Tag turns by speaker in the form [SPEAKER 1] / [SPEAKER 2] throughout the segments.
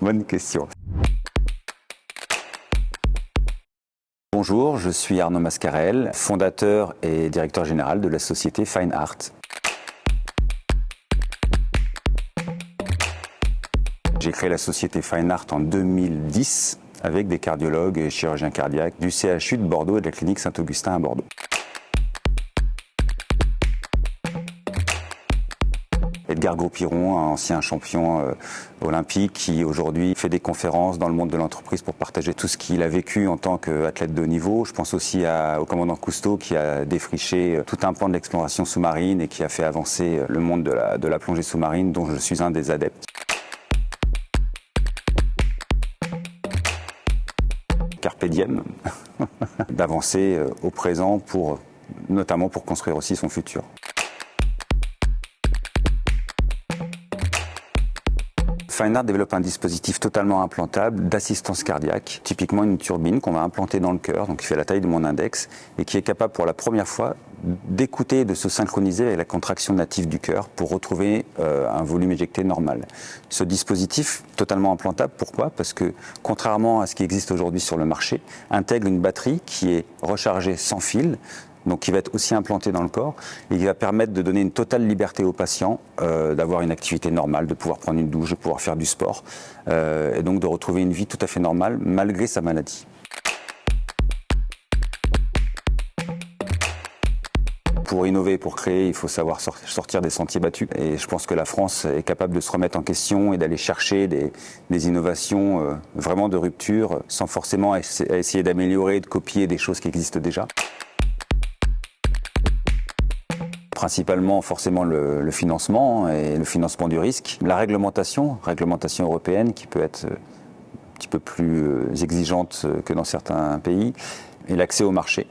[SPEAKER 1] Bonne question. Bonjour, je suis Arnaud Mascarel, fondateur et directeur général de la société Fine Art. J'ai créé la société Fine Art en 2010 avec des cardiologues et chirurgiens cardiaques du CHU de Bordeaux et de la clinique Saint-Augustin à Bordeaux. Edgar Gros-Piron, un ancien champion olympique qui aujourd'hui fait des conférences dans le monde de l'entreprise pour partager tout ce qu'il a vécu en tant qu'athlète de haut niveau. Je pense aussi au commandant Cousteau qui a défriché tout un pan de l'exploration sous-marine et qui a fait avancer le monde de la plongée sous-marine dont je suis un des adeptes. Carpe diem, d'avancer au présent notamment pour construire aussi son futur. Fine Art développe un dispositif totalement implantable d'assistance cardiaque, typiquement une turbine qu'on va implanter dans le cœur, donc qui fait la taille de mon index, et qui est capable pour la première fois d'écouter et de se synchroniser avec la contraction native du cœur pour retrouver un volume éjecté normal. Ce dispositif totalement implantable, pourquoi? Parce que contrairement à ce qui existe aujourd'hui sur le marché, intègre une batterie qui est rechargée sans fil, donc qui va être aussi implanté dans le corps et qui va permettre de donner une totale liberté aux patients, d'avoir une activité normale, de pouvoir prendre une douche, de pouvoir faire du sport et donc de retrouver une vie tout à fait normale malgré sa maladie. Pour innover, pour créer, il faut savoir sortir des sentiers battus. Et je pense que la France est capable de se remettre en question et d'aller chercher des innovations vraiment de rupture sans forcément essayer d'améliorer, de copier des choses qui existent déjà. Principalement forcément le financement et le financement du risque. La réglementation européenne qui peut être un petit peu plus exigeante que dans certains pays. Et l'accès au marché.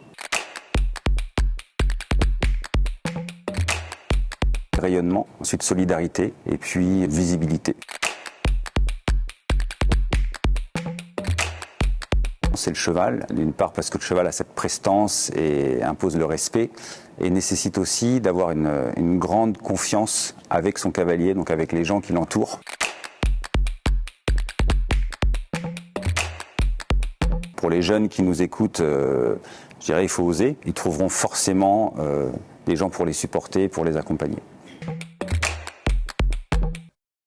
[SPEAKER 1] Rayonnement, ensuite solidarité et puis visibilité. C'est le cheval, d'une part parce que le cheval a cette prestance et impose le respect et nécessite aussi d'avoir une grande confiance avec son cavalier, donc avec les gens qui l'entourent. Pour les jeunes qui nous écoutent, je dirais il faut oser, ils trouveront forcément des gens pour les supporter, pour les accompagner.